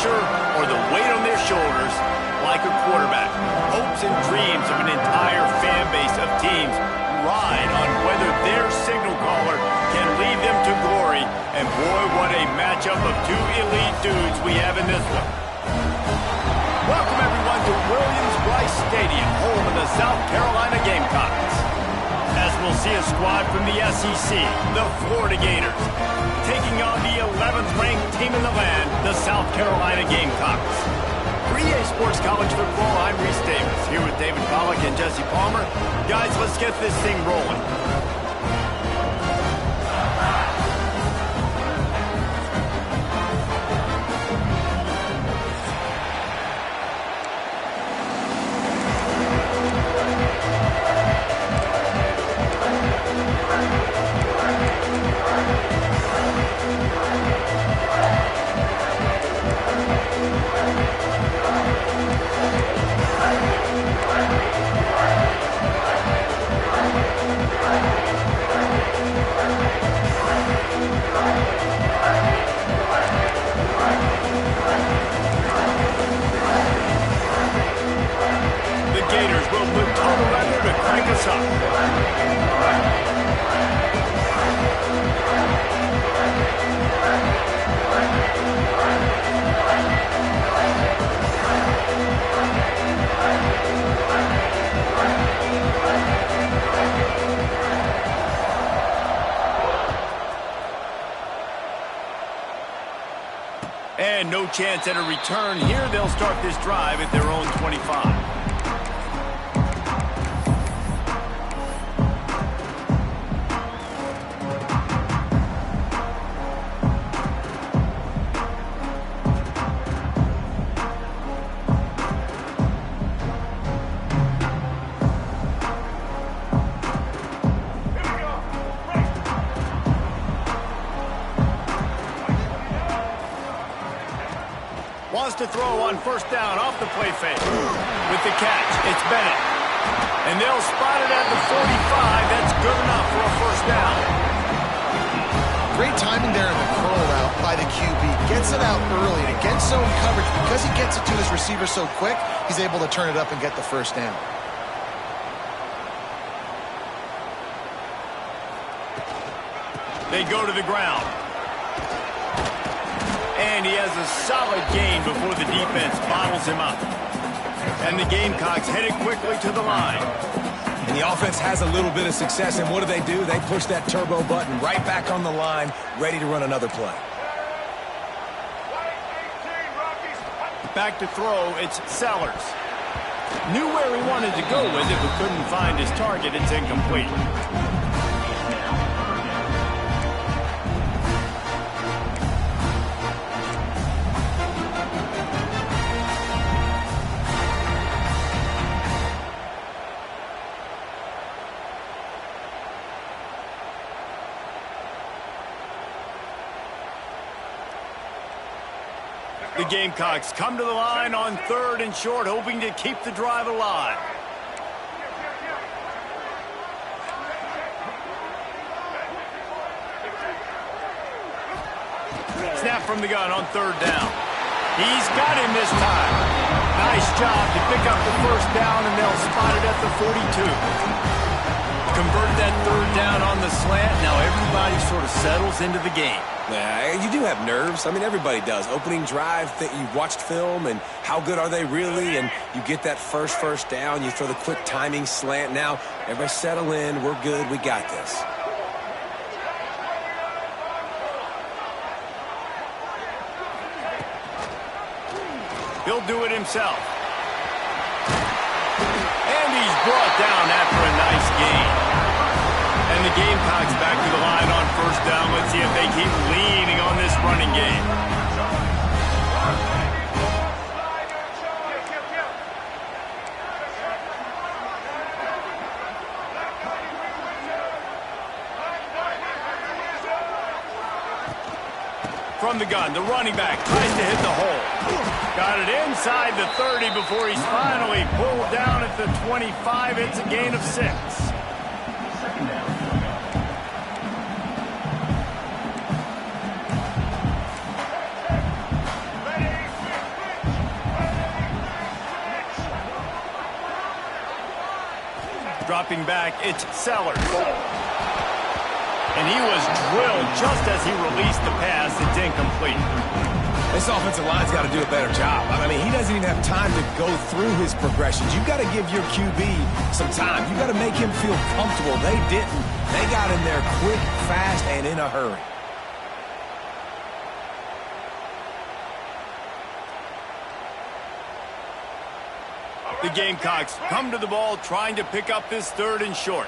pressure or the weight on their shoulders like a quarterback. Hopes and dreams of an entire fan base of teams ride on whether their signal caller can lead them to glory. And boy, what a matchup of two elite dudes we have in this one. Welcome everyone to Williams-Brice Stadium, home of the South Carolina Gamecocks. As we'll see a squad from the SEC, the Florida Gators, taking on the 11th ranked team in the land, the South Carolina Gamecocks. For EA Sports College Football, I'm Reese Davis, here with David Pollack and Jesse Palmer. Guys, let's get this thing rolling. And no chance at a return here. They'll start this drive at their own 25. Wants to throw on first down off the play fake. With the catch, it's Bennett. And they'll spot it at the 45. That's good enough for a first down. Great timing there in the curl route by the QB. Gets it out early, and against zone coverage, because he gets it to his receiver so quick, he's able to turn it up and get the first down. They go to the ground. And he has a solid gain before the defense bottles him up. And the Gamecocks headed quickly to the line. And the offense has a little bit of success, and what do? They push that turbo button right back on the line, ready to run another play. Back to throw, it's Sellers. Knew where he wanted to go with it, but couldn't find his target. It's incomplete. The Gamecocks come to the line on 3rd and short, hoping to keep the drive alive. Snap from the gun on 3rd down. He's got him this time. Nice job to pick up the first down, and they'll spot it at the 42. Convert that 3rd down on the slant. Now everybody sort of settles into the game. Yeah, you do have nerves. I mean, everybody does. Opening drive, you've watched film, and how good are they really? And you get that first down. You throw the quick timing slant. Now, everybody settle in. We're good. We got this. He'll do it himself. And he's brought down after a nice gain. And the Gamecocks back to the line on first down. Let's see if they keep leaning on this running game. From the gun, the running back tries to hit the hole. Got it inside the 30 before he's finally pulled down at the 25. It's a gain of 6. dropping back. It's Sellers. And he was drilled just as he released the pass. It's incomplete. This offensive line's got to do a better job. I mean, he doesn't even have time to go through his progressions. You've got to give your QB some time. You've got to make him feel comfortable. They didn't. They got in there quick, fast, and in a hurry. The Gamecocks come to the ball trying to pick up this 3rd and short.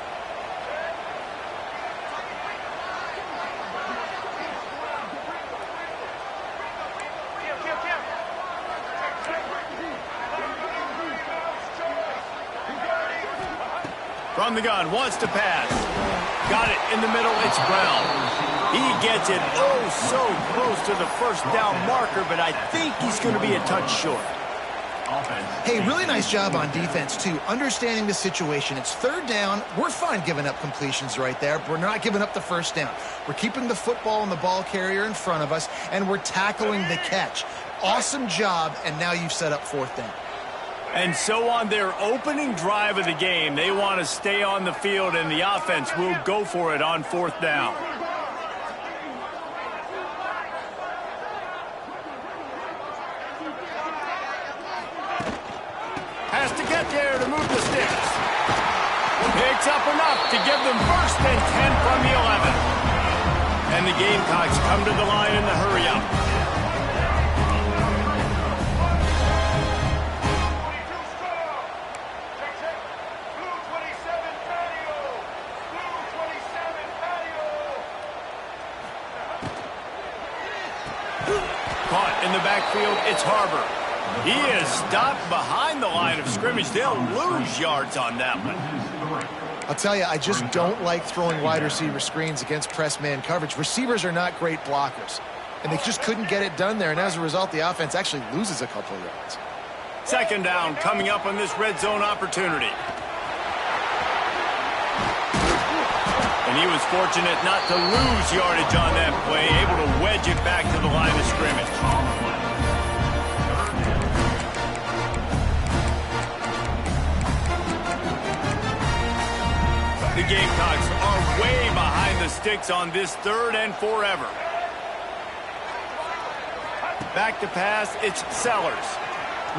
From the gun, wants to pass. Got it in the middle, it's Brown. He gets it so close to the first down marker, but I think he's going to be a touch short. Hey, really nice job on defense, too. Understanding the situation. It's 3rd down. We're fine giving up completions right there. We're not giving up the first down. We're keeping the football and the ball carrier in front of us, and we're tackling the catch. Awesome job, and now you've set up 4th down. And so on their opening drive of the game, they want to stay on the field, and the offense will go for it on 4th down. Has to get there to move the sticks. Picks up enough to give them 1st and 10 from the 11. And the Gamecocks come to the line in the hurry-up. Caught in the backfield, it's Harbor. He is stopped behind the line of scrimmage. They'll lose yards on that one. I'll tell you, I just don't like throwing wide receiver screens against press man coverage. Receivers are not great blockers, and they just couldn't get it done there, and as a result, the offense actually loses a couple of yards. 2nd down coming up on this red zone opportunity. And he was fortunate not to lose yardage on that play, able to wedge it back to the line of scrimmage. The Gamecocks are way behind the sticks on this 3rd and forever. Back to pass, it's Sellers.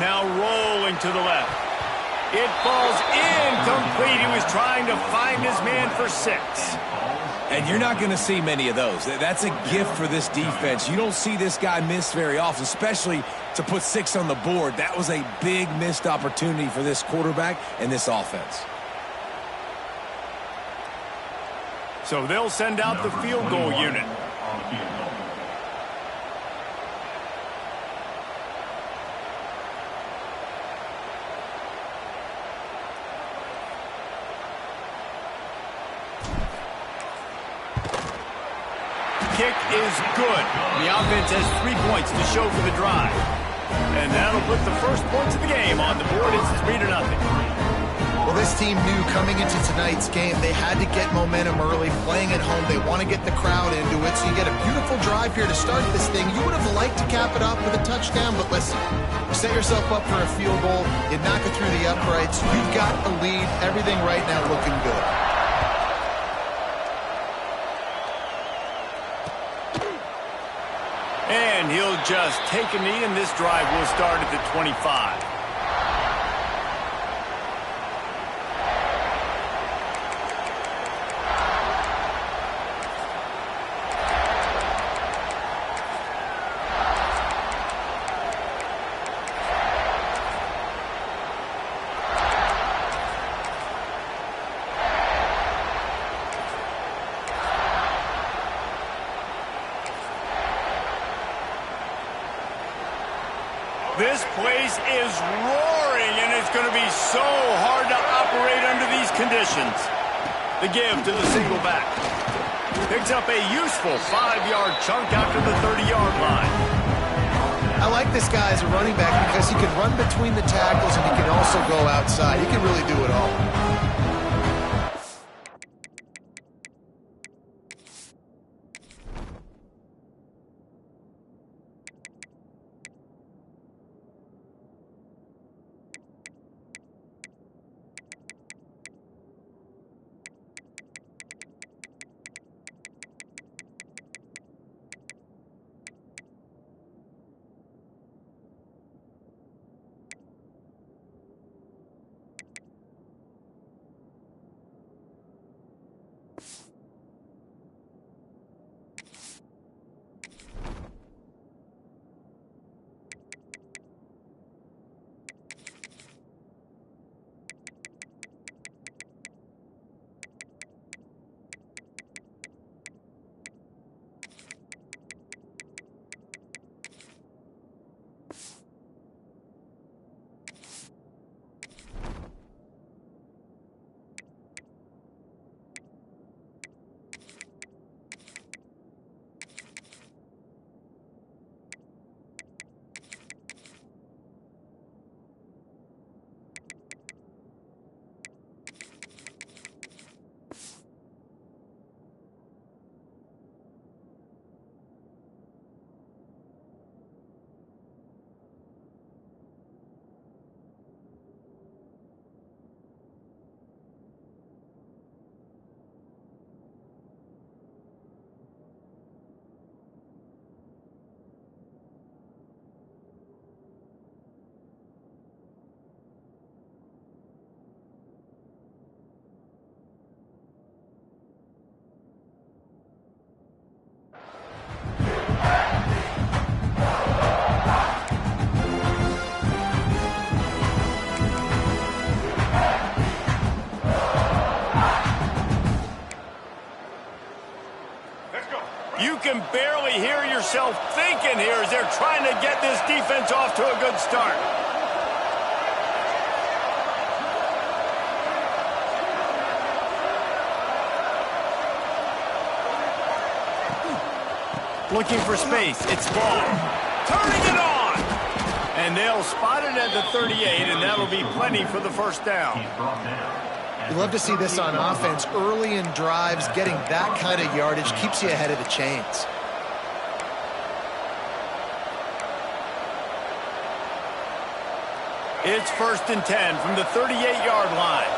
Now rolling to the left. It falls incomplete. He was trying to find his man for 6. And you're not going to see many of those. That's a gift for this defense. You don't see this guy miss very often, especially to put 6 on the board. That was a big missed opportunity for this quarterback and this offense. So they'll send out the field goal unit. Kick is good. The offense has 3 points to show for the drive. And that'll put the first points of the game on the board. It's 3-0. Well, this team knew coming into tonight's game they had to get momentum early, playing at home. They want to get the crowd into it, so you get a beautiful drive here to start this thing. You would have liked to cap it off with a touchdown, but listen, you set yourself up for a field goal, you knock it through the uprights, you've got the lead, everything right now looking good. And he'll just take a knee, and this drive will start at the 25. This place is roaring, and it's going to be so hard to operate under these conditions. The give to the single back. Picks up a useful 5-yard chunk after the 30-yard line. I like this guy as a running back because he can run between the tackles and he can also go outside. He can really do it all. yourself thinking here as they're trying to get this defense off to a good start. Looking for space. It's ball. Turning it on. And they'll spot it at the 38, and that'll be plenty for the first down. You love to see this on offense. Early in drives, getting that kind of yardage keeps you ahead of the chains. It's 1st and 10 from the 38-yard line.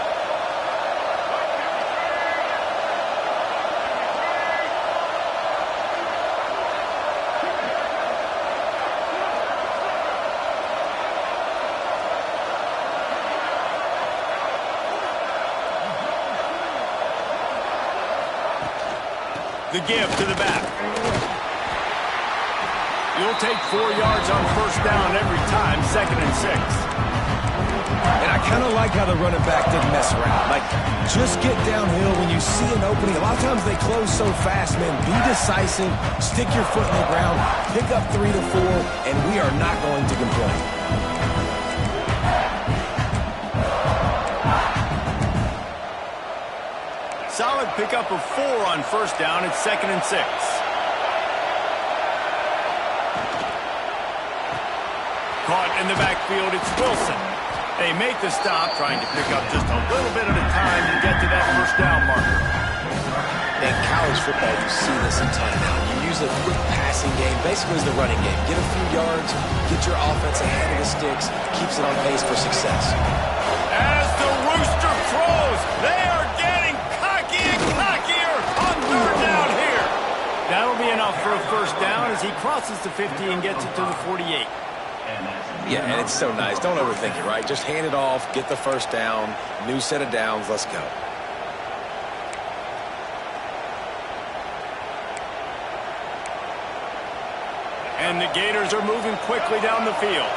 The give to the back. You'll take 4 yards on 1st down every time, 2nd and 6. And I kind of like how the running back didn't mess around. Like, just get downhill when you see an opening. A lot of times they close so fast, man. Be decisive, stick your foot in the ground, pick up 3 to 4, and we are not going to complain. Solid pickup of 4 on 1st down. It's 2nd and 6. Caught in the backfield, it's Wilson. They make the stop, trying to pick up just a little bit at a time to get to that 1st down marker. In college football, you see this a ton now. You use a quick passing game, basically as the running game. Get a few yards, get your offense ahead of the sticks, keeps it on pace for success. As the rooster throws, they are getting cocky and cockier on 3rd down here. That'll be enough for a 1st down as he crosses the 50 and gets it to the 48. Yeah, and it's so nice. Don't overthink it, right? Just hand it off, get the 1st down, new set of downs, let's go. And the Gators are moving quickly down the field.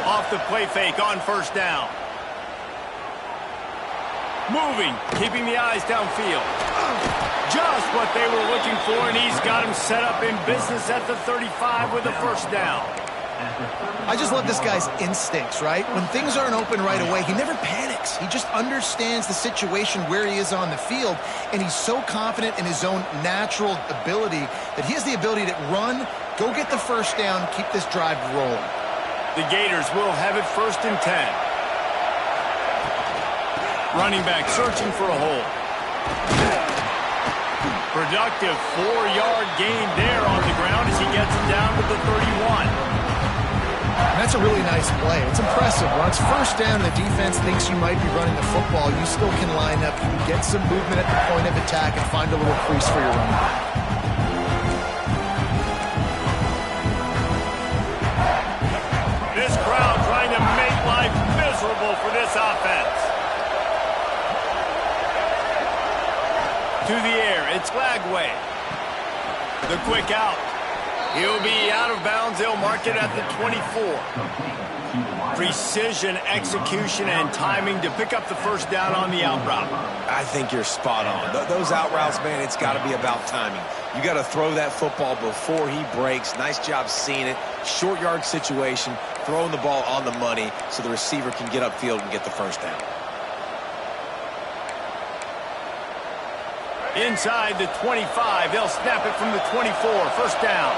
Off the play fake on 1st down. Moving, keeping the eyes downfield. Just what they were looking for, and he's got him set up in business at the 35 with a 1st down. I just love this guy's instincts, right? When things aren't open right away, he never panics. He just understands the situation where he is on the field, and he's so confident in his own natural ability that he has the ability to run, go get the 1st down, keep this drive rolling. The Gators will have it 1st and 10. Running back searching for a hole. Productive 4-yard gain there on the ground as he gets it down to the 31. That's a really nice play. It's impressive. Once 1st down, the defense thinks you might be running the football. You still can line up. You can get some movement at the point of attack and find a little crease for your running back. This crowd trying to make life miserable for this offense. To the air, it's Lagway. The quick out. He'll be out of bounds. They'll mark it at the 24. Precision, execution, and timing to pick up the 1st down on the out route. I think you're spot on. Those out routes, man, it's got to be about timing. You got to throw that football before he breaks. Nice job seeing it. Short yard situation, throwing the ball on the money so the receiver can get upfield and get the 1st down. Inside the 25, they'll snap it from the 24, 1st down.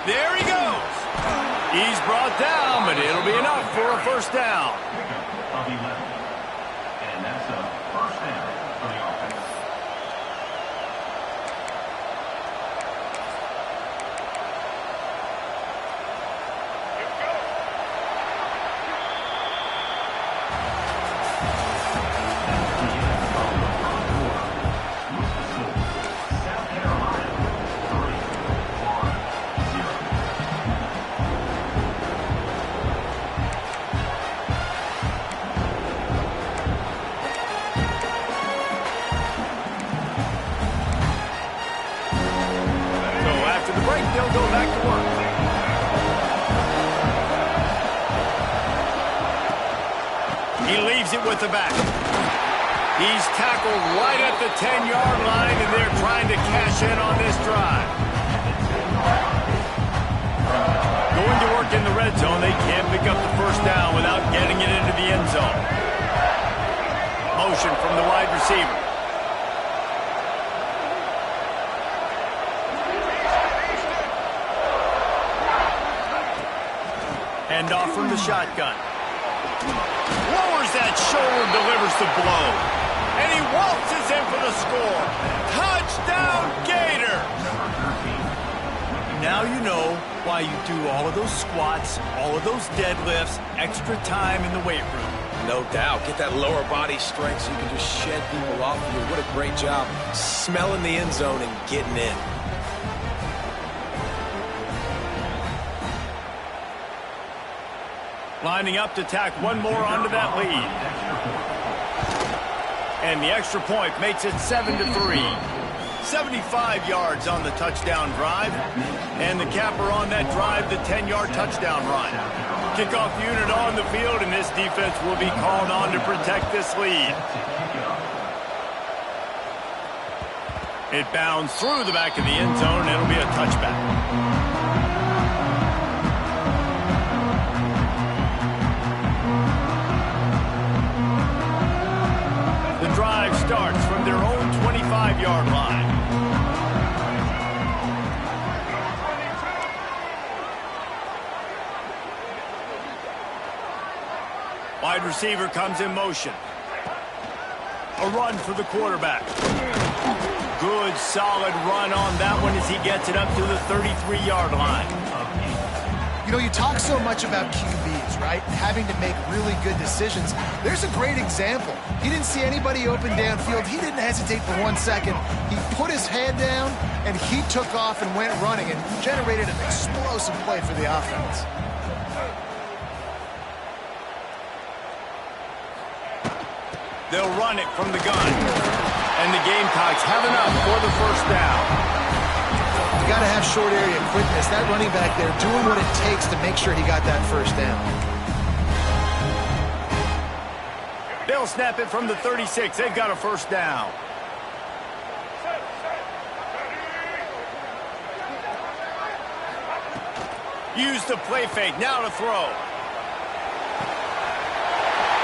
There he goes. He's brought down, but it'll be enough for a 1st down. And that's a 1st down for the offense. with the back. He's tackled right at the 10-yard line, and they're trying to cash in on this drive. Going to work in the red zone, they can't pick up the first down without getting it into the end zone. Motion from the wide receiver. Hand off from the shotgun. Lowers that shoulder, delivers the blow. And he waltzes in for the score. Touchdown, Gator! Now you know why you do all of those squats, all of those deadlifts, extra time in the weight room. No doubt. Get that lower body strength so you can just shed people off of you. What a great job smelling the end zone and getting in. Lining up to tack one more onto that lead. And the extra point makes it 7-3. 75 yards on the touchdown drive. And the capper on that drive, the 10-yard touchdown run. Kickoff unit on the field, and this defense will be called on to protect this lead. It bounds through the back of the end zone, and it'll be a touchback. Drive starts from their own 25-yard line. Wide receiver comes in motion. A run for the quarterback. Good, solid run on that one as he gets it up to the 33-yard line. You know, you talk so much about QBs, right? Having to make really good decisions. There's a great example. He didn't see anybody open downfield. He didn't hesitate for 1 second. He put his head down, and he took off and went running and generated an explosive play for the offense. They'll run it from the gun. And the Gamecocks have enough for the first down. You got to have short area quickness. That running back there doing what it takes to make sure he got that first down. They'll snap it from the 36. They've got a first down. Use the play fake. Now to throw.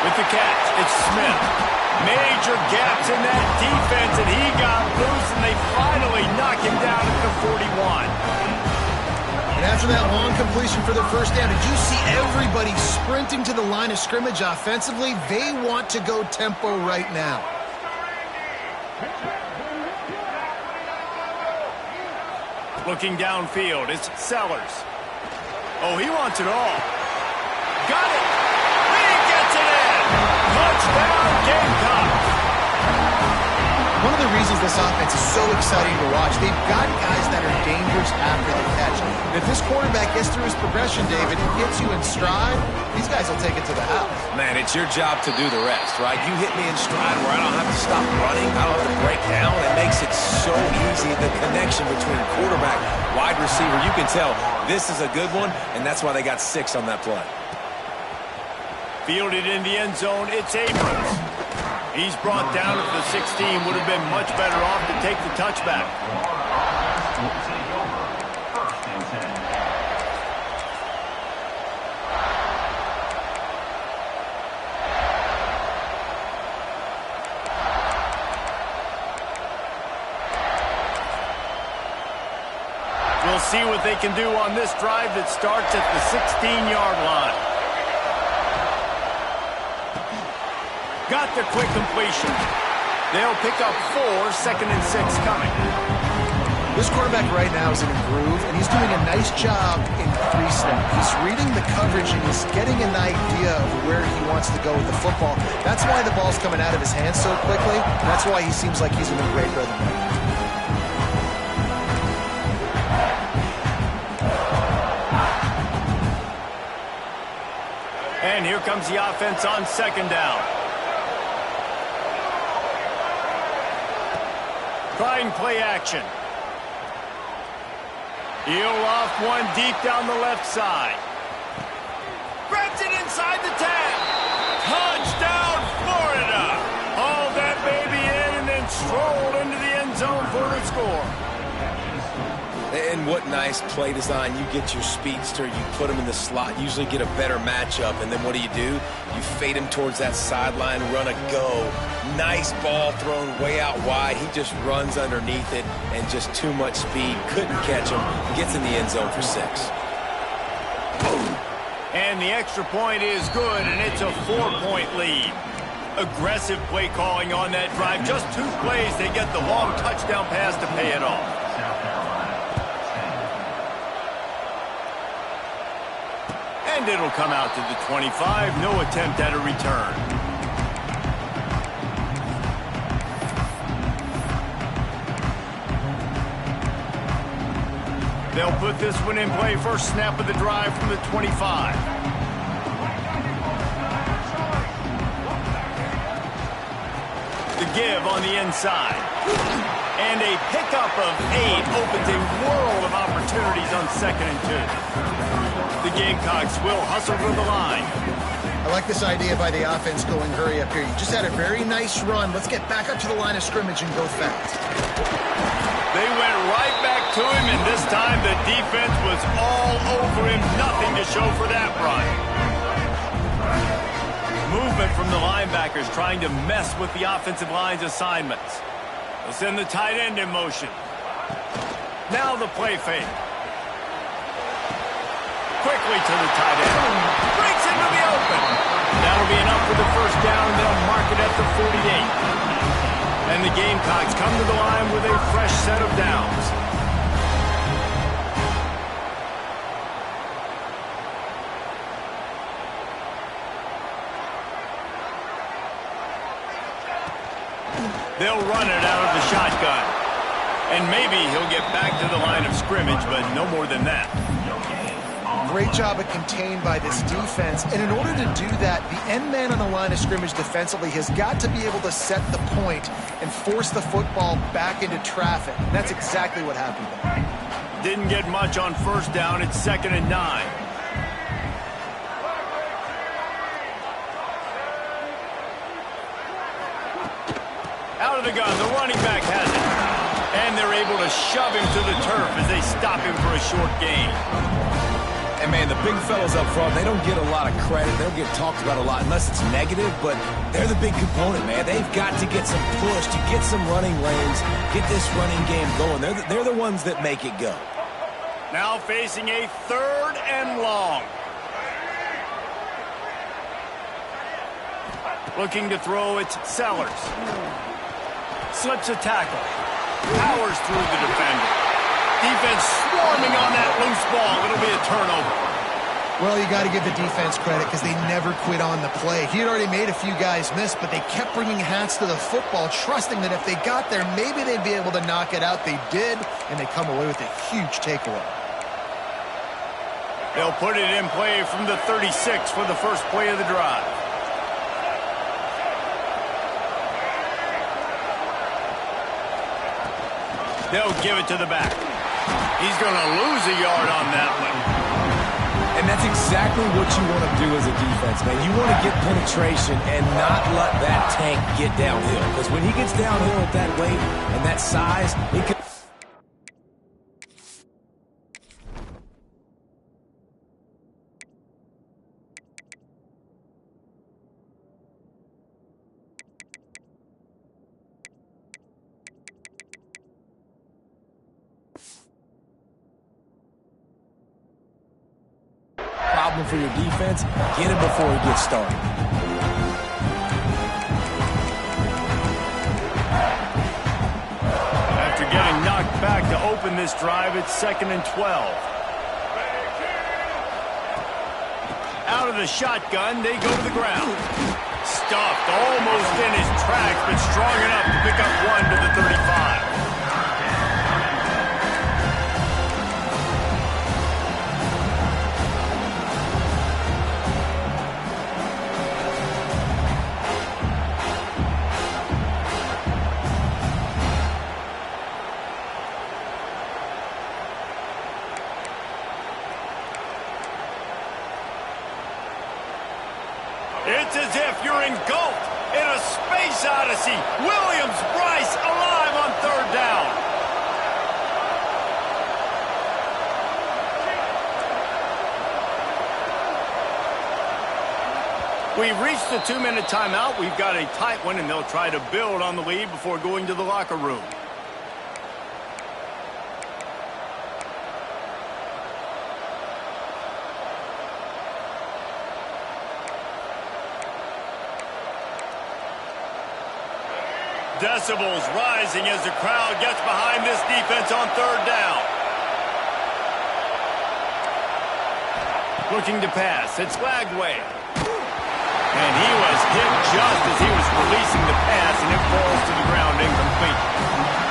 With the catch, it's Smith. Major gaps in that defense, and he got loose, and they finally knock him down at the 41. And after that long completion for their first down, did you see everybody sprinting to the line of scrimmage offensively? They want to go tempo right now. Looking downfield, it's Sellers. Oh, he wants it all. Got it! He gets it in! Touchdown, Gamecocks! One of the reasons this offense is so exciting to watch, they've got guys that are dangerous after the catch. And if this quarterback gets through his progression, David, and gets you in stride, these guys will take it to the house. Man, it's your job to do the rest, right? You hit me in stride where I don't have to stop running. I don't have to break down. It makes it so easy, the connection between quarterback, wide receiver. You can tell this is a good one, and that's why they got 6 on that play. Fielded in the end zone, it's Abrams. He's brought down at the 16. Would have been much better off to take the touchback. We'll see what they can do on this drive that starts at the 16-yard line. Got the quick completion. They'll pick up 4, 2nd and 6 coming. This quarterback right now is in a groove, and he's doing a nice job in 3-step. He's reading the coverage, and he's getting an idea of where he wants to go with the football. That's why the ball's coming out of his hands so quickly. That's why he seems like he's in a great rhythm right now. And here comes the offense on 2nd down. Trying play action. He'll off one deep down the left side. Grabs it inside the 10. Touchdown, zone for the score. And what nice play design. You get your speedster, you put him in the slot, usually get a better matchup, and then what do? You fade him towards that sideline, run a go. Nice ball thrown way out wide. He just runs underneath it, and just too much speed. Couldn't catch him. Gets in the end zone for 6. And the extra point is good, and it's a 4-point lead. Aggressive play calling on that drive. Just 2 plays, they get the long touchdown pass to pay it off. And it'll come out to the 25. No attempt at a return. They'll put this one in play. First snap of the drive from the 25. The give on the inside. And a pickup of 8 opens a world of opportunities on 2nd and 2. The Gamecocks will hustle to the line. I like this idea by the offense going hurry up here. You just had a very nice run. Let's get back up to the line of scrimmage and go fast. They went right back to him, and this time the defense was all over him. Nothing to show for that run. Movement from the linebackers trying to mess with the offensive line's assignments. They'll send the tight end in motion. Now the play fake. Quickly to the tight end. Breaks into the open. That'll be enough for the first down. They'll mark it at the 48. And the Gamecocks come to the line with a fresh set of downs. They'll run it out of the shotgun. And maybe he'll get back to the line of scrimmage, but no more than that. Great job of contained by this defense. And in order to do that, the end man on the line of scrimmage defensively has got to be able to set the point and force the football back into traffic. And that's exactly what happened there. Didn't get much on first down. It's 2nd and 9. Out of the gun, the running back has it. And they're able to shove him to the turf as they stop him for a short gain. And, man, the big fellas up front, they don't get a lot of credit. They don't get talked about a lot unless it's negative, but they're the big component, man. They've got to get some push, to get some running lanes, get this running game going. They're the ones that make it go. Now facing a 3rd and long. Looking to throw, it's Sellers. Slips a tackle. Powers through the defender. Defense swarming on that loose ball. It'll be a turnover. Well, you got to give the defense credit because they never quit on the play. He had already made a few guys miss, but they kept bringing hats to the football, trusting that if they got there, maybe they'd be able to knock it out. They did, and they come away with a huge takeaway. They'll put it in play from the 36 for the first play of the drive. They'll give it to the back. He's going to lose a yard on that one. And that's exactly what you want to do as a defense, man. You want to get penetration and not let that tank get downhill. Because when he gets downhill at that weight and that size, it can... for your defense, get him before he gets started. After getting knocked back to open this drive, it's 2nd and 12. Out of the shotgun, they go to the ground. Stuffed almost in his tracks, but strong enough to pick up 1 to the 35. It's as if you're engulfed in a space odyssey. Williams-Brice alive on third down. We've reached the 2-minute timeout. We've got a tight one, and they'll try to build on the lead before going to the locker room. Decibels rising as the crowd gets behind this defense on third down. Looking to pass. It's Lagway. And he was hit just as he was releasing the pass, and it falls to the ground incomplete.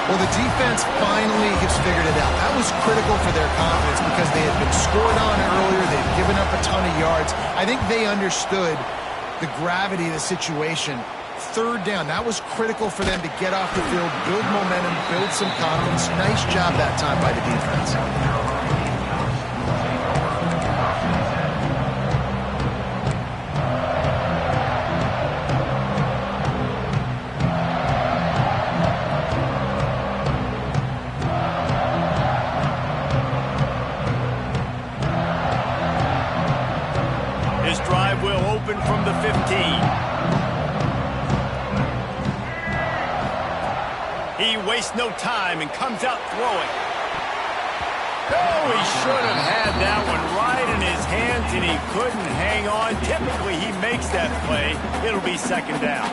Well, the defense finally has figured it out. That was critical for their confidence because they had been scored on earlier. They'd given up a ton of yards. I think they understood the gravity of the situation. Third down, that was critical for them to get off the field, build momentum, build some confidence. Nice job that time by the defense. His drive will open from the 15. He wastes no time and comes out throwing. Oh, he should have had that one right in his hands, and he couldn't hang on. Typically, he makes that play. It'll be second down.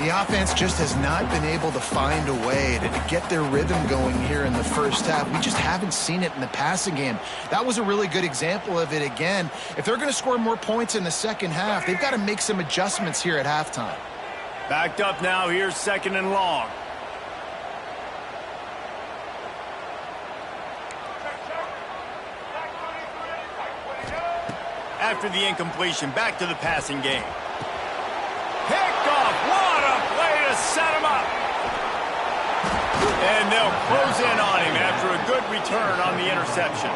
The offense just has not been able to find a way to get their rhythm going here in the first half. We just haven't seen it in the passing game. That was a really good example of it again. If they're going to score more points in the second half, they've got to make some adjustments here at halftime. Backed up now. Here's second and long. After the incompletion, back to the passing game. Picked off. What a play to set him up. And they'll close in on him after a good return on the interception.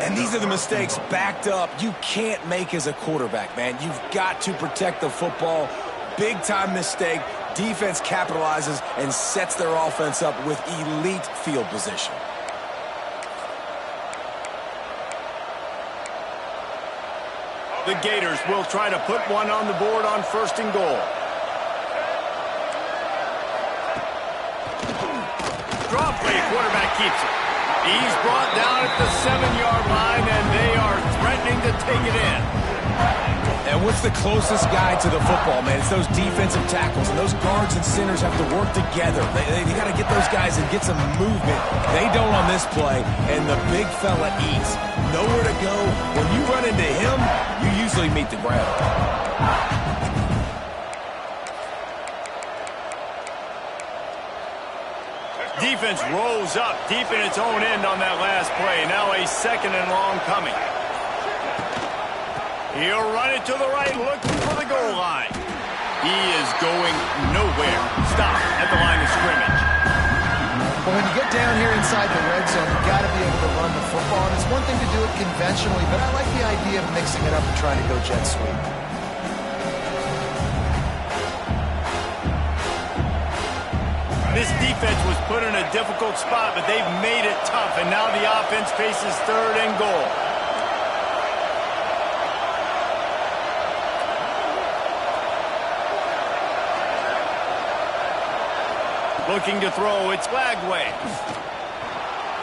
And these are the mistakes backed up you can't make as a quarterback, man. You've got to protect the football. Big-time mistake. Defense capitalizes and sets their offense up with elite field position. The Gators will try to put one on the board on first and goal. Drop play, quarterback keeps it. He's brought down at the 7-yard line, and they are threatening to take it in. And what's the closest guy to the football, man? It's those defensive tackles, and those guards and centers have to work together. They got to get those guys and get some movement. They don't on this play, and the big fella eats. Nowhere to go. When you run into him, you usually meet the ground. Defense rolls up deep in its own end on that last play. Now a second and long coming. He'll run it to the right, looking for the goal line. He is going nowhere. Stop at the line of scrimmage. But when you get down here inside the red zone, you've got to be able to run the football. And it's one thing to do it conventionally, but I like the idea of mixing it up and trying to go jet sweep. This defense was put in a difficult spot, but they've made it tough, and now the offense faces third and goal. Looking to throw, it's Lagway.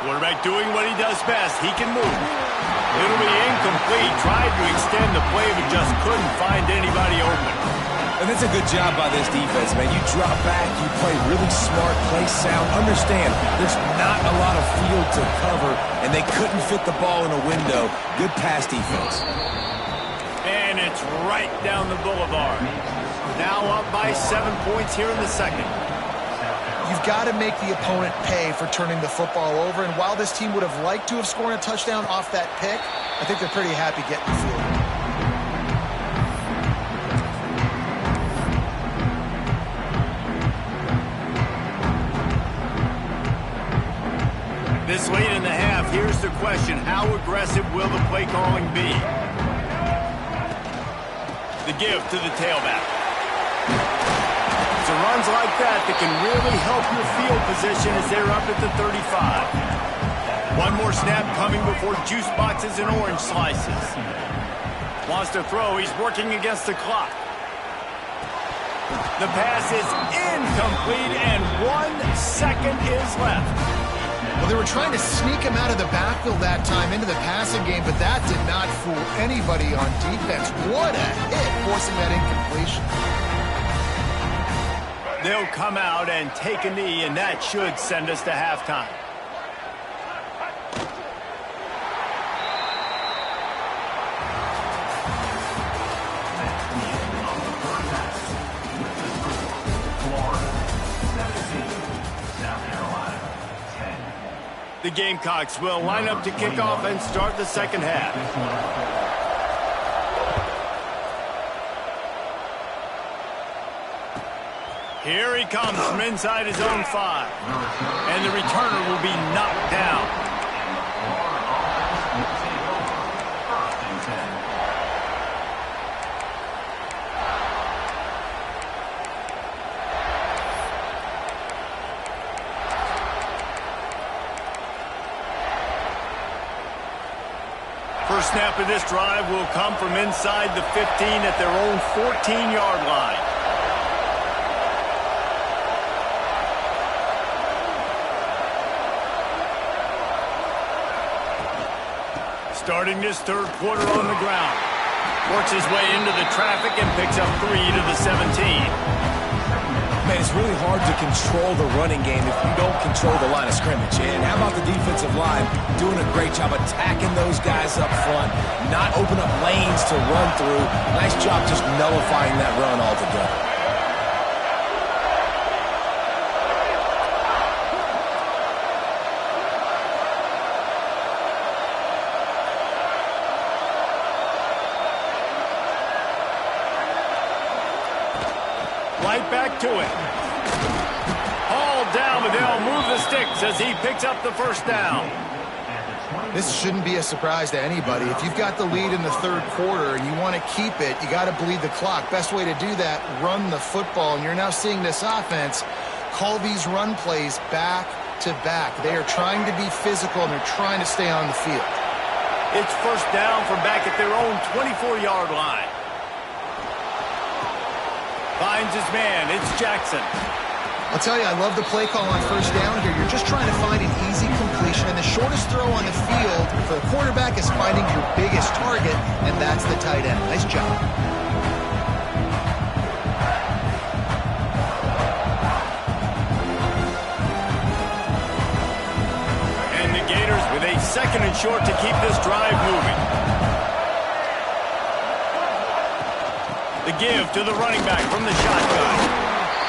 Quarterback doing what he does best. He can move. It'll be incomplete. Tried to extend the play, but just couldn't find anybody open. And that's a good job by this defense, man. You drop back, you play really smart, play sound. Understand, there's not a lot of field to cover, and they couldn't fit the ball in a window. Good pass defense. And it's right down the boulevard. Now up by 7 points here in the second. You've got to make the opponent pay for turning the football over, and while this team would have liked to have scored a touchdown off that pick, I think they're pretty happy getting the field. This late in the half, here's the question. How aggressive will the play calling be? The give to the tailback. It's the runs like that that can really help your field position as they're up at the 35. One more snap coming before juice boxes and orange slices. Wants to throw. He's working against the clock. The pass is incomplete, and 1 second is left. Well, they were trying to sneak him out of the backfield that time into the passing game, but that did not fool anybody on defense. What a hit, forcing that incompletion. They'll come out and take a knee, and that should send us to halftime. The Gamecocks will line up to kick off and start the second half. Here he comes from inside his own 5. And the returner will be knocked down. First snap of this drive will come from inside the 15 at their own 14-yard line. Starting this third quarter on the ground. Works his way into the traffic and picks up 3 to the 17. Man, it's really hard to control the running game if you don't control the line of scrimmage. And how about the defensive line doing a great job attacking those guys up front, not open up lanes to run through. Nice job just nullifying that run altogether. Right back to it. All down, but they'll move the sticks as he picks up the first down. This shouldn't be a surprise to anybody. If you've got the lead in the third quarter and you want to keep it, you got to bleed the clock. Best way to do that, run the football. And you're now seeing this offense call these run plays back to back. They are trying to be physical, and they're trying to stay on the field. It's first down from back at their own 24-yard line. Finds his man. It's Jackson. I'll tell you, I love the play call on first down here. You're just trying to find an easy completion, and the shortest throw on the field for the quarterback is finding your biggest target, and that's the tight end. Nice job. And the Gators with a second and short to keep this drive moving. The give to the running back from the shotgun.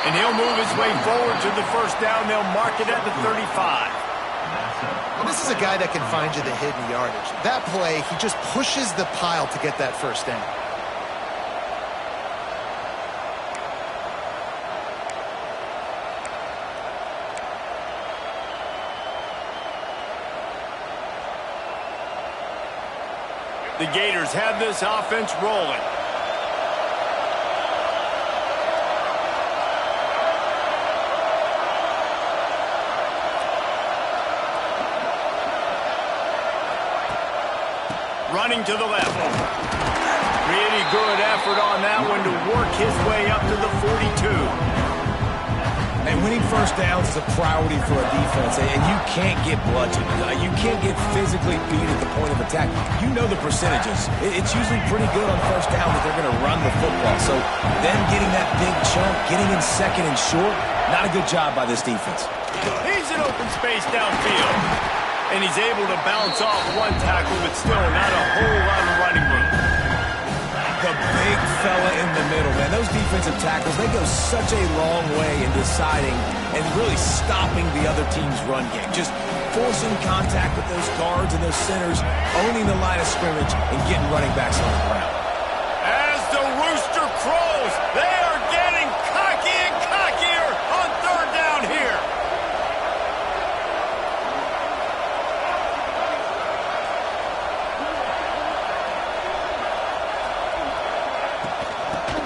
And he'll move his way forward to the first down. They'll mark it at the 35. Well, this is a guy that can find you the hidden yardage. That play, he just pushes the pile to get that first down. The Gators have this offense rolling. Running to the left. Really good effort on that one to work his way up to the 42. And winning first downs is a priority for a defense, and you can't get bludgeoned. You can't get physically beat at the point of attack. You know the percentages. It's usually pretty good on first down that they're going to run the football. So them getting that big chunk, getting in second and short, not a good job by this defense. He's in open space downfield. And he's able to bounce off one tackle, but still not a whole lot of running room. The big fella in the middle, man. Those defensive tackles, they go such a long way in deciding and really stopping the other team's run game. Just forcing contact with those guards and those centers, owning the line of scrimmage, and getting running backs on the ground. As the rooster crows, they are getting cocky and cockier on third down here.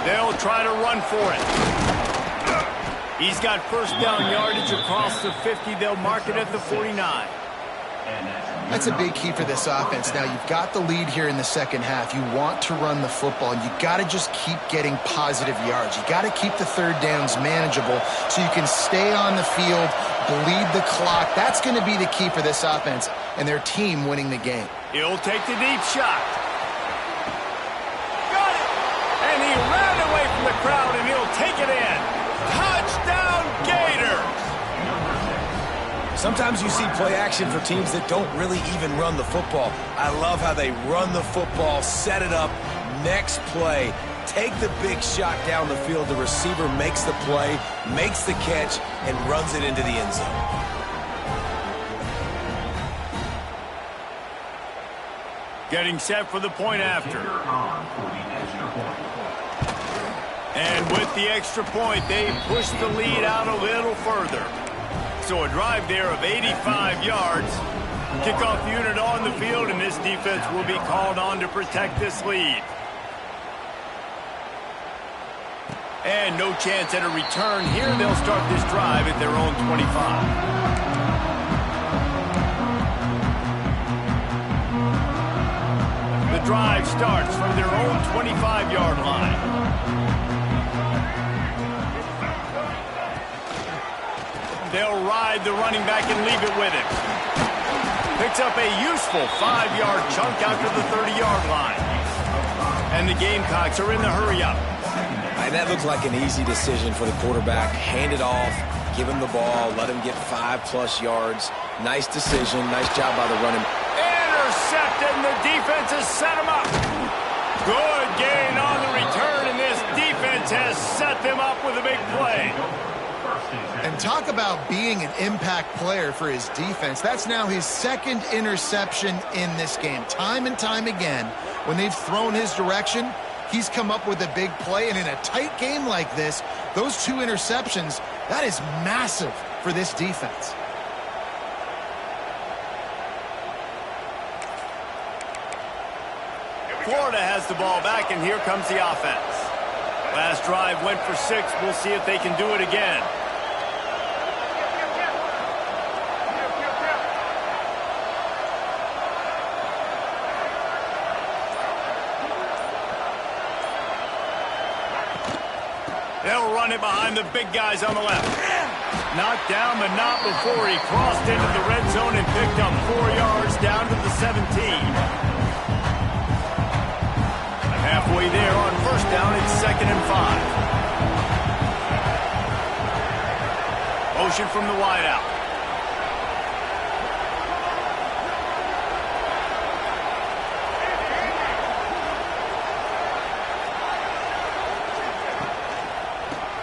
They'll try to run for it. He's got first down yardage across the 50. They'll mark it at the 49. That's a big key for this offense. Now, you've got the lead here in the second half. You want to run the football, and you got to just keep getting positive yards. You got to keep the third downs manageable so you can stay on the field, bleed the clock. That's going to be the key for this offense and their team winning the game. He'll take the deep shot. Got it! And he ran away from the crowd, and he'll take it in. Touchdown, Gators! Sometimes you see play action for teams that don't really even run the football. I love how they run the football, set it up, next play, take the big shot down the field. The receiver makes the play, makes the catch, and runs it into the end zone. Getting set for the point after. And with the extra point, they push the lead out a little further. So a drive there of 85 yards. Kickoff unit on the field, and this defense will be called on to protect this lead. And no chance at a return here. They'll start this drive at their own 25. The drive starts from their own 25-yard line. They'll ride the running back and leave it with him. Picks up a useful 5-yard chunk out to the 30-yard line. And the Gamecocks are in the hurry-up. And that looked like an easy decision for the quarterback. Hand it off, give him the ball, let him get 5+ yards. Nice decision, nice job by the running. Intercepted, and the defense has set him up. Good gain on the return, and this defense has set them up with a big play. And talk about being an impact player for his defense. That's now his second interception in this game. Time and time again, when they've thrown his direction, he's come up with a big play. And in a tight game like this, those 2 interceptions, that is massive for this defense. Florida has the ball back, and here comes the offense. Last drive went for 6. We'll see if they can do it again. They'll run it behind the big guys on the left. Knocked down, but not before he crossed into the red zone and picked up 4 yards down to the 17. Halfway there on first down, it's 2nd and 5. Motion from the wideout.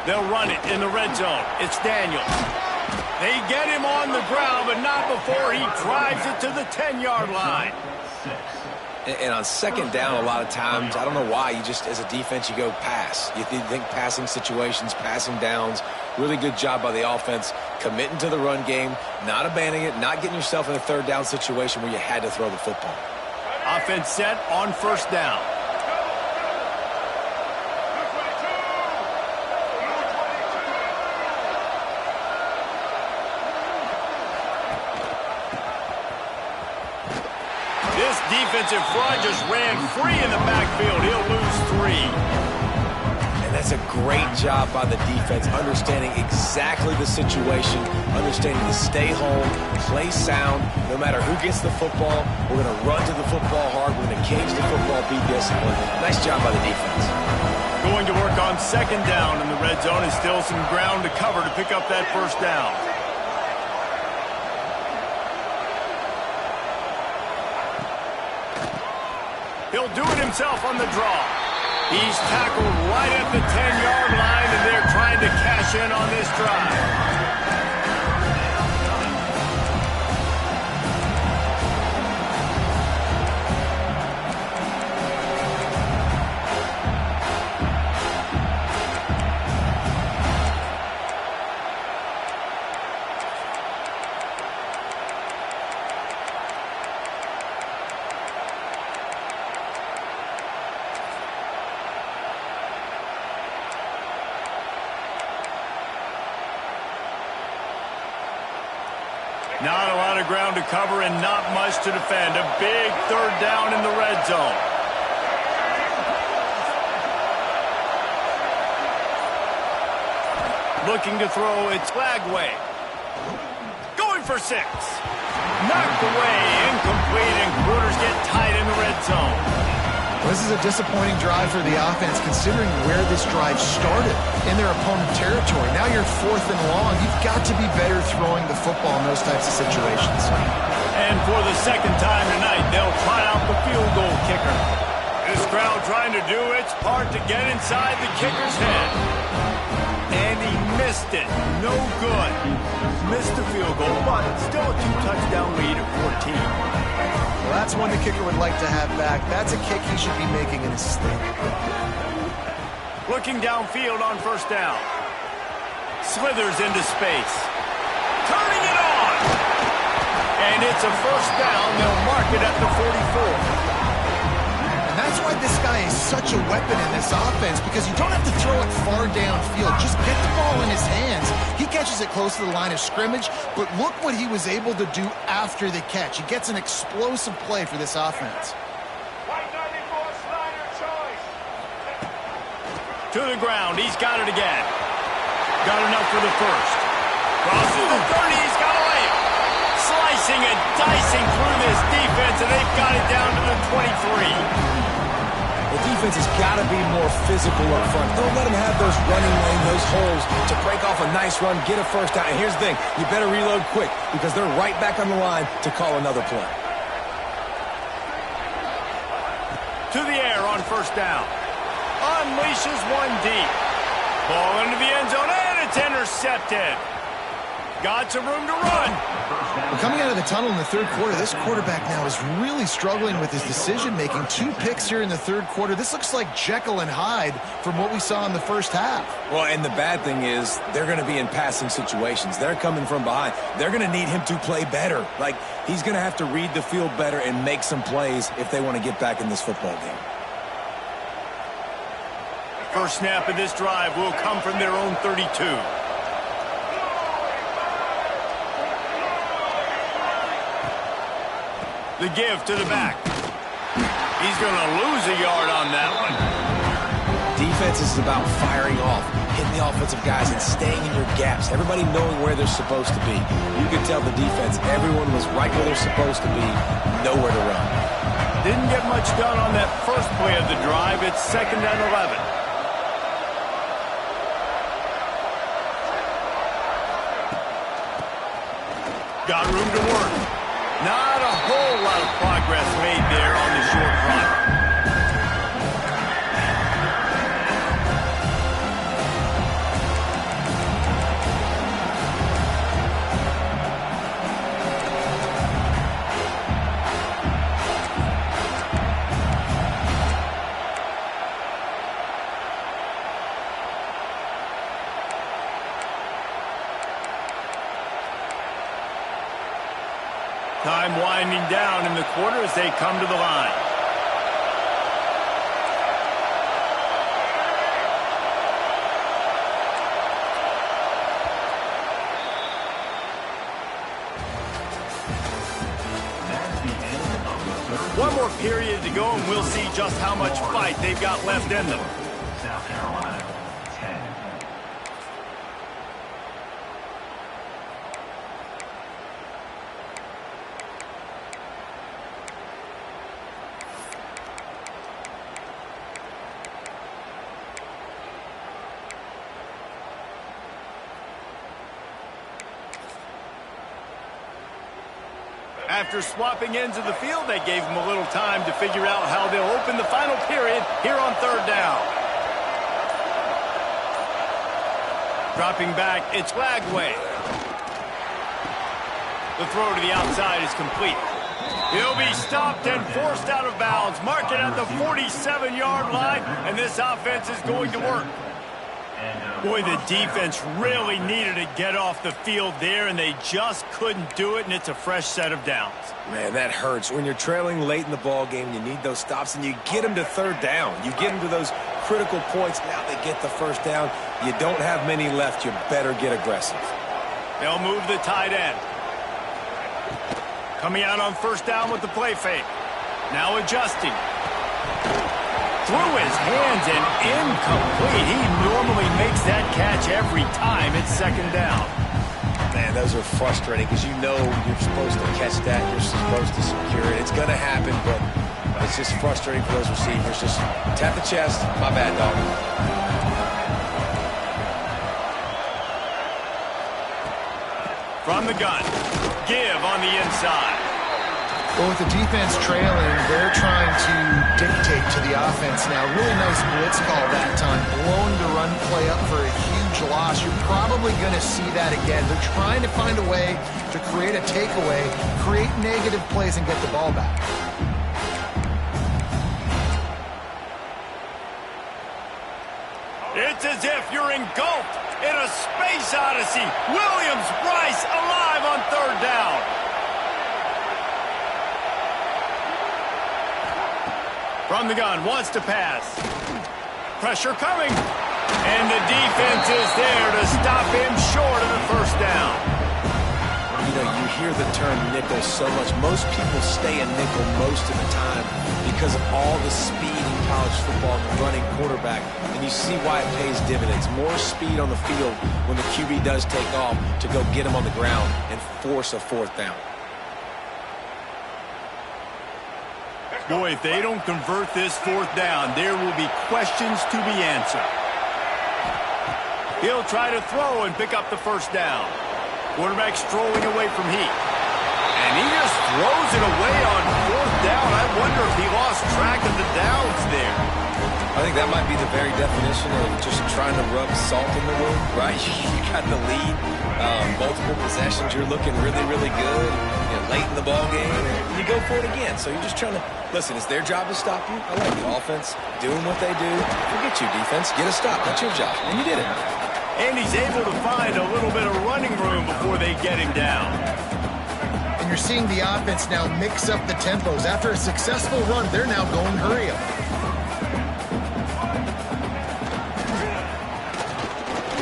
They'll run it in the red zone. It's Daniels. They get him on the ground, but not before he drives it to the 10-yard line. And on second down, a lot of times, I don't know why, you just, as a defense, you go pass. You think passing situations, passing downs. Really good job by the offense, committing to the run game, not abandoning it, not getting yourself in a third down situation where you had to throw the football. Offense set on first down. Defensive front just ran free in the backfield. He'll lose 3. And that's a great job by the defense, understanding exactly the situation, understanding to stay home, play sound. No matter who gets the football, we're going to run to the football hard. We're going to cage the football, be disciplined. Nice job by the defense. Going to work on second down in the red zone. Is still some ground to cover to pick up that first down. He'll do it himself on the draw. He's tackled right at the 10-yard line, and they're trying to cash in on this drive. Not a lot of ground to cover and not much to defend. A big third down in the red zone. Looking to throw, it's Lagway. Going for 6. Knocked away, incomplete, and quarters get tight in the red zone. Well, this is a disappointing drive for the offense, considering where this drive started in their opponent territory. Now you're 4th and long. You've got to be better throwing the football in those types of situations. And for the second time tonight, they'll try out the field goal kicker. This crowd trying to do its part to get inside the kicker's head. And he missed it. No good. Missed the field goal, but still a 2-touchdown lead at 14. Well, that's one the kicker would like to have back. That's a kick he should be making in his sleep. Looking downfield on first down. Slithers into space. Turning it on. And it's a first down. They'll mark it at the 44. And that's why this guy is such a weapon in this offense, because you don't have to throw it far downfield. Just get the ball in his hands. He catches it close to the line of scrimmage, but look what he was able to do after the catch. He gets an explosive play for this offense. To the ground. He's got it again. Got enough for the first. Crosses the 30. He's got a layup. Slicing and dicing through this defense, and they've got it down to the 23. The defense has got to be more physical up front. Don't let them have those running lane, those holes to break off a nice run, get a first down. And here's the thing, you better reload quick because they're right back on the line to call another play. To the air on first down. Unleashes one deep. Ball into the end zone, and it's intercepted. Got some room to run. Well, coming out of the tunnel in the third quarter, this quarterback now is really struggling with his decision-making. 2 picks here in the third quarter. This looks like Jekyll and Hyde from what we saw in the first half. Well, and the bad thing is they're going to be in passing situations. They're coming from behind. They're going to need him to play better. Like, he's going to have to read the field better and make some plays if they want to get back in this football game. First snap of this drive will come from their own 32. The give to the back. He's going to lose a yard on that one. Defense is about firing off, hitting the offensive guys, and staying in your gaps. Everybody knowing where they're supposed to be. You could tell the defense, everyone was right where they're supposed to be, nowhere to run. Didn't get much done on that first play of the drive. It's 2nd and 11. Got room to work. Not a whole lot of progress made there on the short run. Time winding down in the quarter as they come to the line. One more period to go, and we'll see just how much fight they've got left in them. South Carolina, 10. After swapping ends of the field, they gave them a little time to figure out how they'll open the final period here on third down. Dropping back, it's Lagway. The throw to the outside is complete. He'll be stopped and forced out of bounds. Mark it at the 47-yard line, and this offense is going to work. Boy, the defense really needed to get off the field there, and they just couldn't do it, and it's a fresh set of downs. Man, that hurts. When you're trailing late in the ball game, you need those stops, and you get them to third down. You get them to those critical points. Now they get the first down. You don't have many left. You better get aggressive. They'll move the tight end. Coming out on first down with the play fake. Now adjusting. Through his hands and incomplete. He normally makes that catch every time it's second down. Man, those are frustrating because you know you're supposed to catch that. You're supposed to secure it. It's going to happen, but it's just frustrating for those receivers. Just tap the chest. My bad, dog. From the gun. Give on the inside. Well, with the defense trailing, they're trying to dictate to the offense now. Really nice blitz call that time. Blowing the run play up for a huge loss. You're probably going to see that again. They're trying to find a way to create a takeaway, create negative plays, and get the ball back. It's as if you're engulfed in a space odyssey. Williams-Brice alive on third down. From the gun, wants to pass. Pressure coming. And the defense is there to stop him short of the first down. You know, you hear the term nickel so much. Most people stay a nickel most of the time because of all the speed in college football and the running quarterback. And you see why it pays dividends. More speed on the field when the QB does take off to go get him on the ground and force a fourth down. Boy, if they don't convert this fourth down, there will be questions to be answered. He'll try to throw and pick up the first down. Quarterback strolling away from heat. And he just throws it away on fourth down. I wonder if he lost track of the downs there. I think that might be the very definition of just trying to rub salt in the wound, right? You got the lead, multiple possessions, you're looking really, really good. Late in the ball game, and you go for it again. So you're just trying to, listen, it's their job to stop you. I like the offense doing what they do. Forget you, defense. Get a stop. That's your job. And you did it. And he's able to find a little bit of running room before they get him down. And you're seeing the offense now mix up the tempos. After a successful run, they're now going hurry up.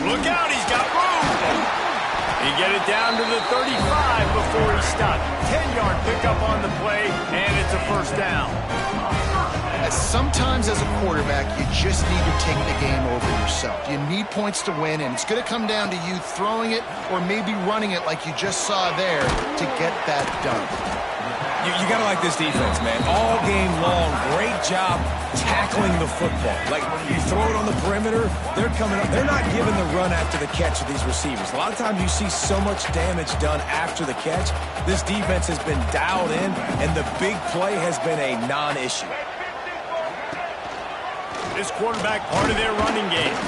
Look out, he's got room. He get it down to the 35 before he stopped. 10-yard pickup on the play, and it's a first down. Sometimes as a quarterback, you just need to take the game over yourself. You need points to win, and it's going to come down to you throwing it or maybe running it like you just saw there to get that done. You got to like this defense, man. All game long, great job tackling the football. Like, you throw it on the perimeter, they're coming up. They're not giving the run after the catch of these receivers. A lot of times you see so much damage done after the catch. This defense has been dialed in, and the big play has been a non-issue. This quarterback part of their running game.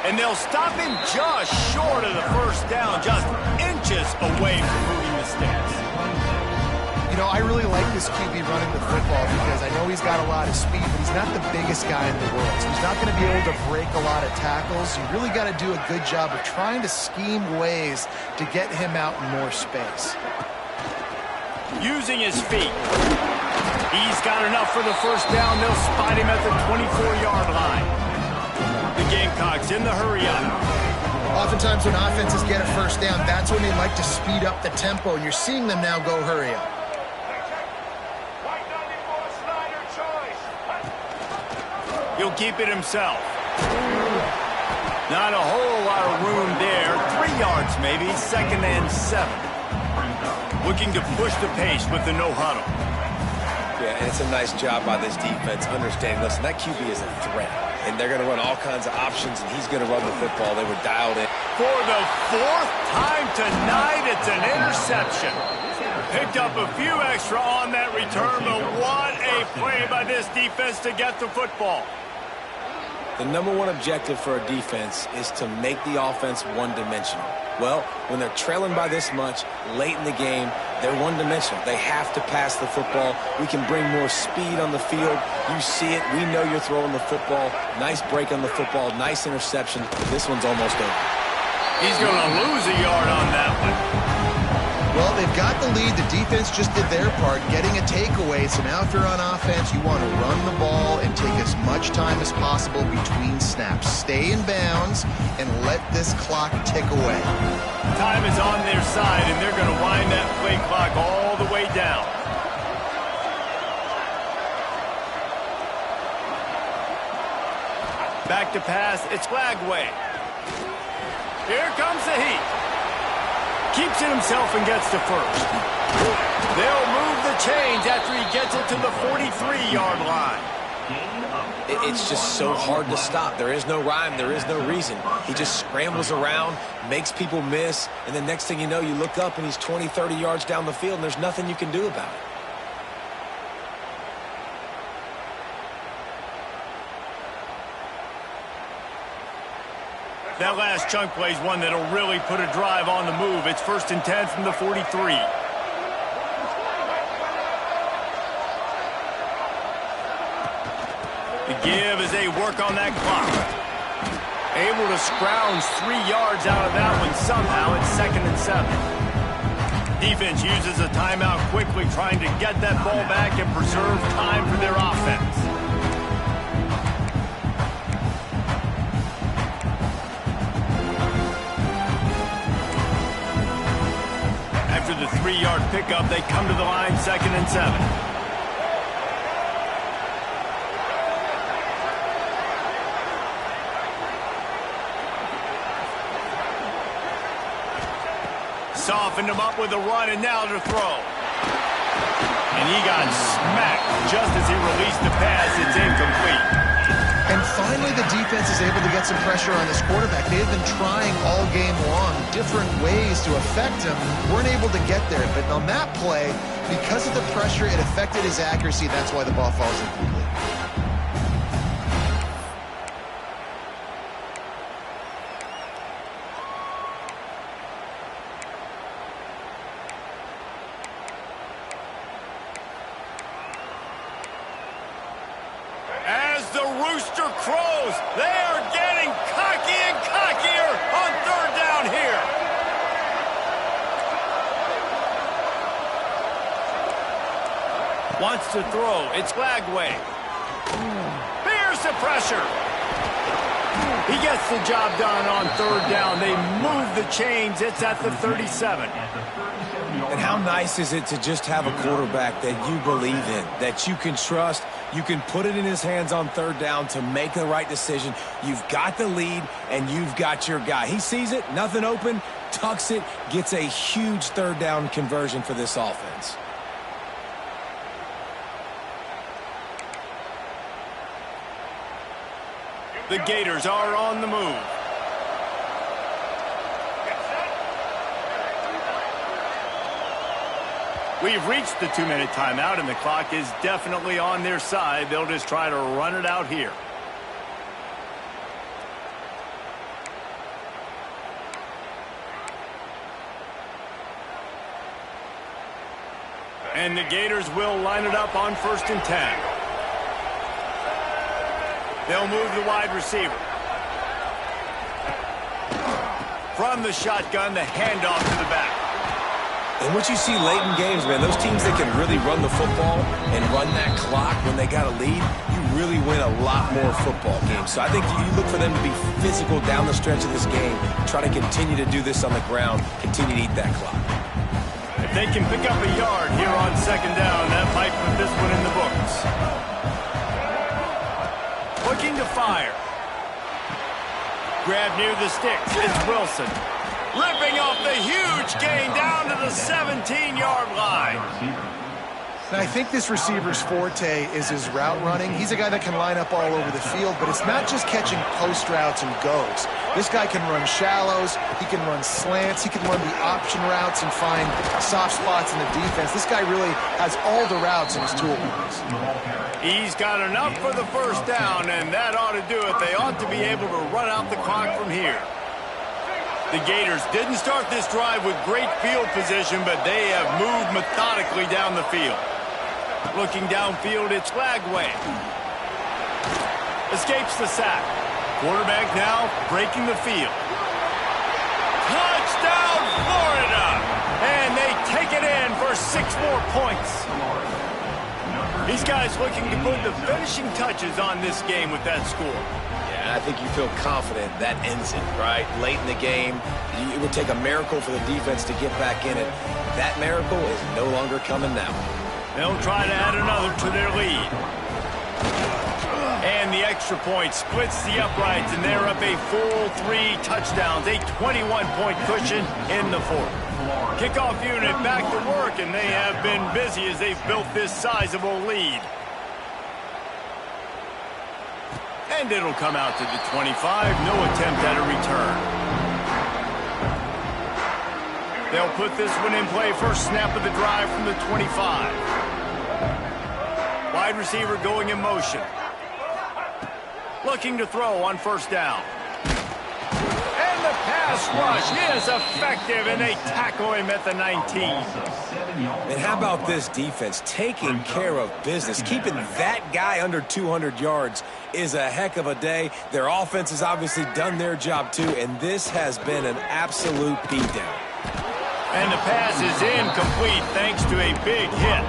And they'll stop him just short of the first down, just inches away from moving the sticks. You know, I really like this QB running the football because I know he's got a lot of speed, but he's not the biggest guy in the world. So he's not going to be able to break a lot of tackles. You really got to do a good job of trying to scheme ways to get him out in more space. Using his feet. He's got enough for the first down. They'll spot him at the 24-yard line. The Gamecocks in the hurry-up. Oftentimes when offenses get a first down, that's when they like to speed up the tempo, and you're seeing them now go hurry-up. He'll keep it himself. Not a whole lot of room there. 3 yards maybe, 2nd and 7. Looking to push the pace with the no-huddle. Yeah, and it's a nice job by this defense understanding, listen, that QB is a threat. And they're going to run all kinds of options, and he's going to run the football. They were dialed in. For the 4th time tonight, it's an interception. Picked up a few extra on that return, but what a play by this defense to get the football. The number one objective for a defense is to make the offense one-dimensional. Well, when they're trailing by this much late in the game, they're one-dimensional. They have to pass the football. We can bring more speed on the field. You see it. We know you're throwing the football. Nice break on the football. Nice interception. This one's almost over. He's going to lose a yard on that one. Well, they've got the lead. The defense just did their part, getting a takeaway. So now if you're on offense, you want to run the ball and take as much time as possible between snaps. Stay in bounds and let this clock tick away. Time is on their side, and they're going to wind that play clock all the way down. Back to pass. It's Lagway. Here comes the heat. Keeps it himself and gets to first. They'll move the chains after he gets it to the 43-yard line. It's just so hard to stop. There is no rhyme. There is no reason. He just scrambles around, makes people miss, and the next thing you know, you look up and he's 20, 30 yards down the field, and there's nothing you can do about it. That last chunk play is one that'll really put a drive on the move. It's 1st and 10 from the 43. The give as they work on that clock. Able to scrounge 3 yards out of that one somehow. It's 2nd and 7. Defense uses a timeout quickly, trying to get that ball back and preserve time for their offense. After the 3-yard pickup, they come to the line, 2nd and 7. Softened him up with a run, and now to throw. And he got smacked just as he released the pass. It's incomplete. And finally, the defense is able to get some pressure on this quarterback. They have been trying all game long different ways to affect him. Weren't able to get there. But on that play, because of the pressure, it affected his accuracy. That's why the ball falls incomplete. Rooster crows. They are getting cocky and cockier on 3rd down here. Wants to throw. It's Lagway. Here's the pressure. He gets the job done on 3rd down. They move the chains. It's at the 37. And how nice is it to just have a quarterback that you believe in, that you can trust, you can put it in his hands on 3rd down to make the right decision. You've got the lead, and you've got your guy. He sees it, nothing open, tucks it, gets a huge 3rd down conversion for this offense. The Gators are on the move. We've reached the 2-minute timeout, and the clock is definitely on their side. They'll just try to run it out here. And the Gators will line it up on 1st and 10. They'll move the wide receiver. From the shotgun, the handoff to the back. And what you see late in games, man, those teams that can really run the football and run that clock when they got a lead, you really win a lot more football games. So I think you look for them to be physical down the stretch of this game, try to continue to do this on the ground, continue to eat that clock. If they can pick up a yard here on 2nd down, that might put this one in the books. Looking to fire. Grab near the sticks. It's Wilson. Ripping off the huge gain down to the 17-yard line. And I think this receiver's forte is his route running. He's a guy that can line up all over the field, but it's not just catching post routes and goes. This guy can run shallows, he can run slants, he can run the option routes and find soft spots in the defense. This guy really has all the routes in his toolbox. He's got enough for the 1st down, and that ought to do it. They ought to be able to run out the clock from here. The Gators didn't start this drive with great field position, but they have moved methodically down the field. Looking downfield, it's Lagway. Escapes the sack. Quarterback now breaking the field. Touchdown, Florida! And they 6 more points. These guys looking to put the finishing touches on this game with that score. Yeah, I think you feel confident that ends it, right? Late in the game, it would take a miracle for the defense to get back in it. That miracle is no longer coming now. They'll try to add another to their lead. And the extra point splits the uprights, and they're up a full 3 touchdowns, a 21-point cushion in the fourth. Kickoff unit back to work, and they have been busy as they've built this sizable lead. And it'll come out to the 25. No attempt at a return. They'll put this one in play. First snap of the drive from the 25. Wide receiver going in motion. Looking to throw on first down. And the pass rush is effective, and they tackle him at the 19. And how about this defense taking care of business? Keeping that guy under 200 yards is a heck of a day. Their offense has obviously done their job too, and this has been an absolute beatdown. And the pass is incomplete thanks to a big hit.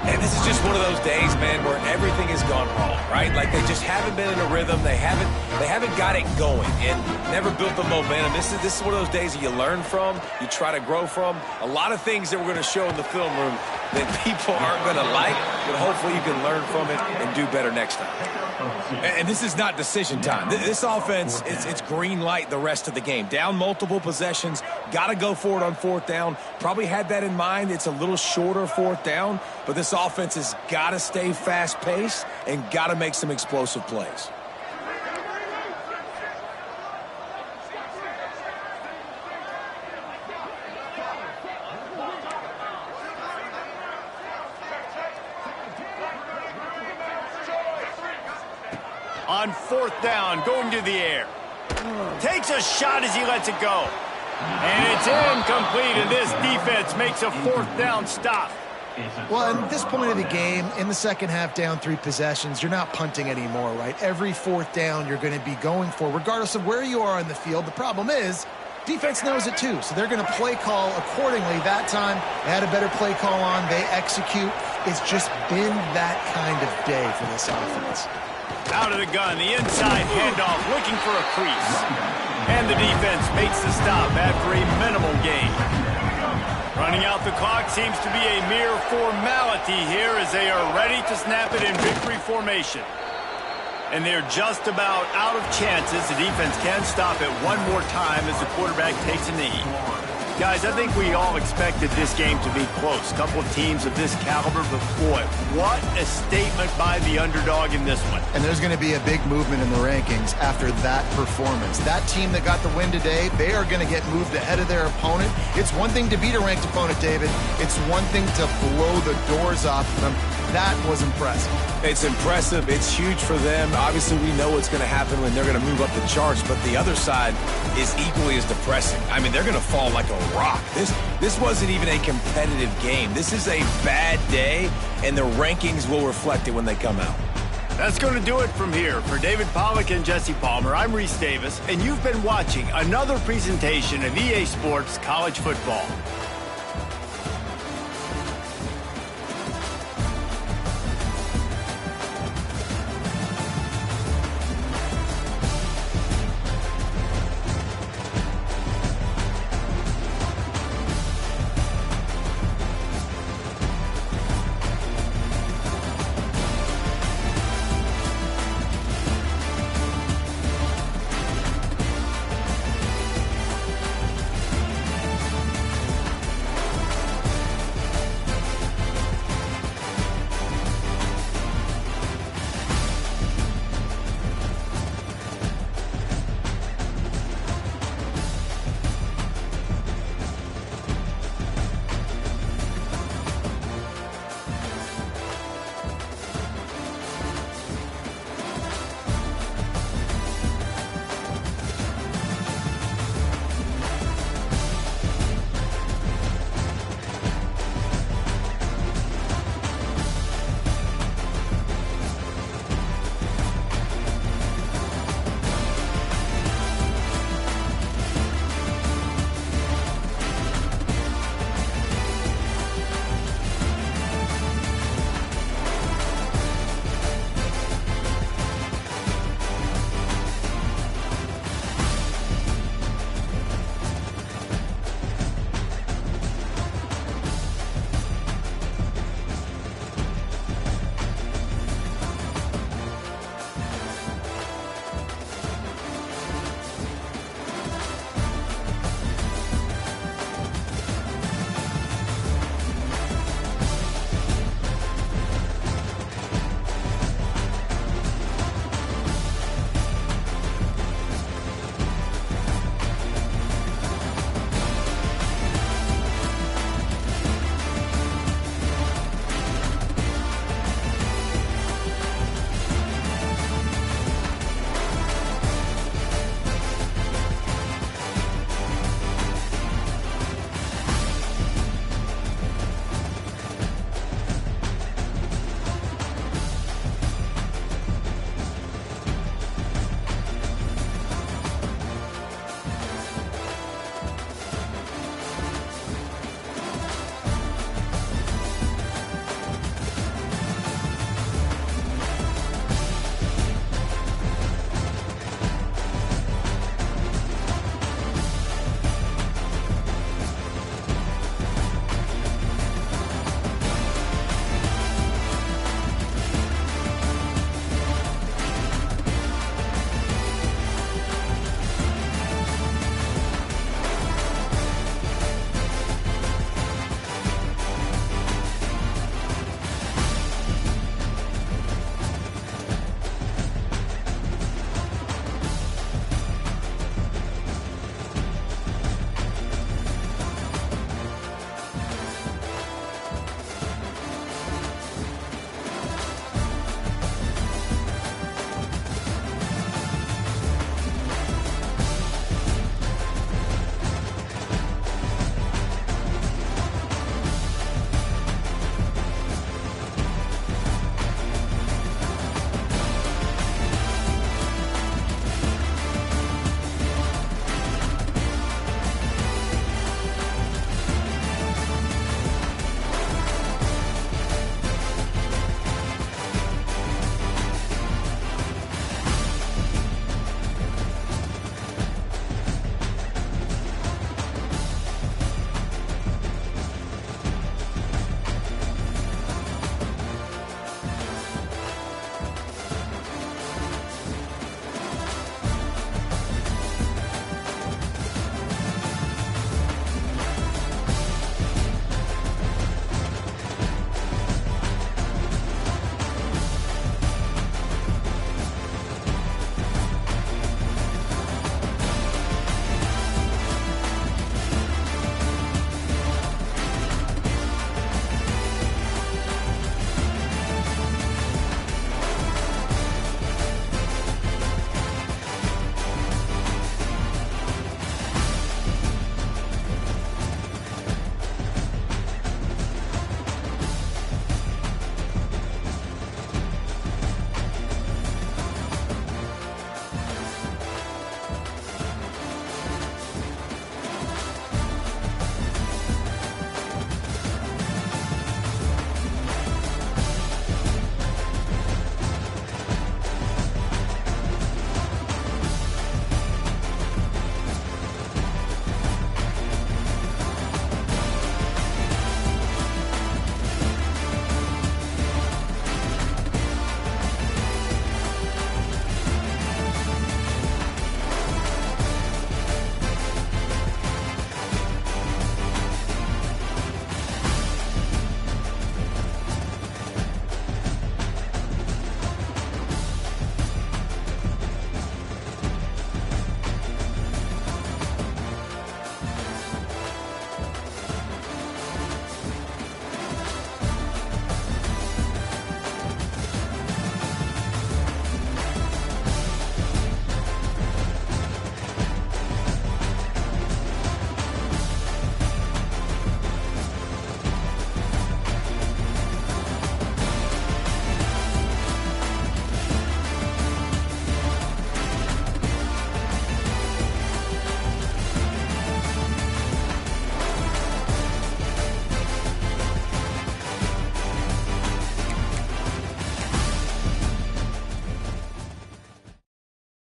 And this is just one of those days, man, where everything has gone wrong, right? Like they just haven't been in a rhythm. They haven't got it going and never built the momentum. This is one of those days that you learn from, you try to grow from. A lot of things that we're going to show in the film room that people aren't going to like, but hopefully you can learn from it and do better next time. And this is not decision time. This offense, it's green light the rest of the game. Down multiple possessions, got to go for it on fourth down. Probably had that in mind. It's a little shorter fourth down, but this offense has got to stay fast-paced and got to make some explosive plays. On fourth down, going to the air. Takes a shot as he lets it go. And it's incomplete, and this defense makes a fourth down stop. Well, at this point of the game, in the second half, down 3 possessions, you're not punting anymore, right? Every fourth down you're going to be going for, regardless of where you are on the field. The problem is, defense knows it too, so they're going to play call accordingly. That time, they had a better play call on. They execute. It's just been that kind of day for this offense. Out of the gun, the inside handoff, looking for a crease. And the defense makes the stop after a minimal gain. Running out the clock seems to be a mere formality here as they are ready to snap it in victory formation. And they're just about out of chances. The defense can stop it one more time as the quarterback takes a knee. Guys, I think we all expected this game to be close. A couple of teams of this caliber, but boy, what a statement by the underdog in this one. And there's going to be a big movement in the rankings after that performance. That team that got the win today, they are going to get moved ahead of their opponent. It's one thing to beat a ranked opponent, David. It's one thing to blow the doors off them. That was impressive. It's impressive. It's huge for them. Obviously, we know what's going to happen when they're going to move up the charts, but the other side is equally as depressing. I mean, they're going to fall like a rock. This wasn't even a competitive game. This is a bad day, and the rankings will reflect it when they come out. That's going to do it from here. For David Pollack and Jesse Palmer, I'm Reese Davis, and you've been watching another presentation of EA Sports College Football.